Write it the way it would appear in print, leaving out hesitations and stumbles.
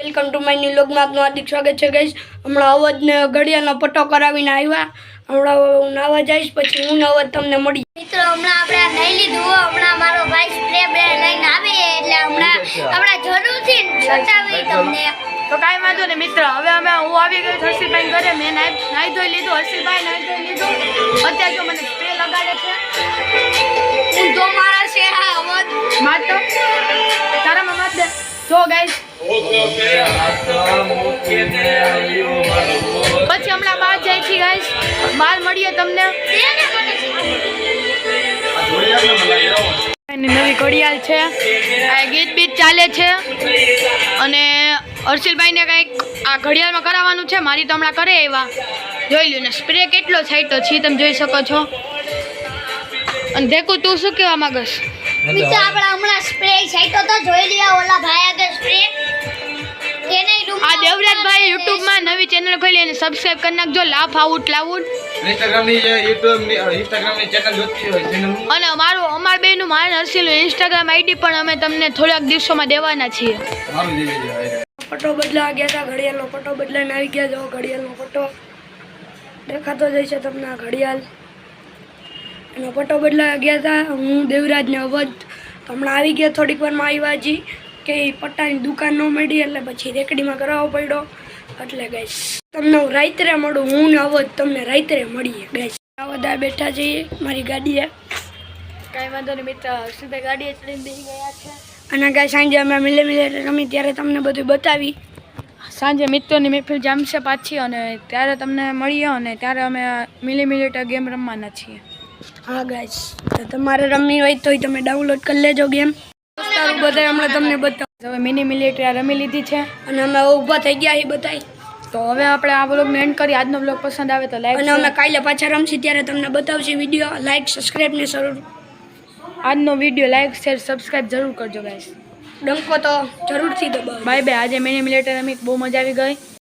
Welcome to my new વ્લોગમાં આપનું હાર્દિક સ્વાગત છે ગાઈસ। હમણાં અવાજને ઘડિયાળનો પટ્ટો કરાવીને આવ્યા। હમણાં હું નાવા જઈશ, પછી હું અવાજ તમને મળી। મિત્રો હમણાં આપણે નહીં લીધું, હમણાં મારો ભાઈ સ્પ્રે લઈને આવે એટલે હમણાં આપણે જરૂરથી બતાવી તમને। તો કાંઈ વાંધો નહીં મિત્ર, હવે હું આવી ગયો હર્ષિલભાઈ ઘરે। મેં નાહી ધોઈ લીધું, હર્ષિલભાઈ નાહી ધોઈ લીધું। અત્યારે જો મને સ્પ્રે લગાડે છે, હું તો મારા છે આ અવાજ માર તો તારામાં મત દે। જો ગાઈસ પછી હમણાં બહાર જાય છે ગાઈસ, બહાર મળીએ તમને। નવી ઘડિયાળ છે, આ ગીત બીત ચાલે છે અને હર્ષિલભાઈને કંઈક આ ઘડિયાળમાં કરાવવાનું છે। મારી તો હમણાં કરે એવા જોઈ લ્યો ને, સ્પ્રે કેટલો છાંટ્યો છે તમે જોઈ શકો છો। અને દેખું તું શું કહેવા માંગસ? મિત્રો આપણે હમણાં સ્પ્રે છાંટ્યો તો જોઈ લ્યો, ઓલા ભાઈ આગળ સ્પ્રે તેને આ દેવરાજભાઈ યુટ્યુબમાં નવી ચેનલ ખોલી અને સબસ્ક્રાઇબ કરી નાખજો। લાફ આઉટ લાઉડ ઇન્સ્ટાગ્રામની ઇન્સ્ટાગ્રામની ચેનલ જોતી હોય ચેનલ અને અમાર બેનું મારા હર્ષિલનું ઇન્સ્ટાગ્રામ આઈડી પણ અમે તમને થોડાક દિવસોમાં દેવાના છીએ। મારું દે દેજો। પટ્ટો બદલાવા ગયા હતા, ઘડિયાળનો પટ્ટો બદલાઈને આવી ગયા। જો ઘડિયાળનો પટ્ટો દેખાતો જ છે તમને, આ ઘડિયાળ એનો પટ્ટો બદલાવા ગયા હતા। હું દેવરાજને અવાજ હમણાં આવી ગયા, થોડીક વારમાં આવ્યા હજી કે પટ્ટાની દુકાન ન મળી એટલે પછી રેકડીમાં કરાવવો પડ્યો। એટલે ગાઈસ તમને હું રાત્રે મળું, હું ને અવાજ તમને રાત્રે મળીએ ગાઈસ। બધા બેઠા છીએ મારી ગાડીએ, કાંઈ વાંધો નહીં મિત્ર, હર્ષિલભાઈ ગાડીએ ચડીને બેસી ગયા છે અને ગાઈસ સાંજે અમે મિલે રમી ત્યારે તમને બધું બતાવી। સાંજે મિત્રોની મહેફિલ જામશે પાછી અને ત્યારે તમને મળીએ અને ત્યારે અમે મિલીમીટર ગેમ રમવાના છીએ। હા ગાઈસ, તો તમારે રમવી હોય તો તમે ડાઉનલોડ કરી લેજો ગેમ। તારું બધા હમણાં તમને બતાવું। હવે મિની મિલિટરી રમી લીધી છે અને અમે ઊભા થઈ ગયા એ બતાવી। તો હવે આપણે આ વ્લોગને એન્ડ કરી। આજનો વ્લોગ પસંદ આવે તો લાઈક, અને અમે કાલે પાછા રમશી ત્યારે તમને બતાવશે વિડીયો। લાઈક સબસ્ક્રાઈબ ને જરૂર, આજનો વિડીયો લાઈક શેર સબસ્ક્રાઇબ જરૂર કરજો ગાઈસ। ડંકો તો જરૂરથી દબાવો। Bye bye. આજે મિની મિલિટરી રમી બહુ મજા આવી ગઈ।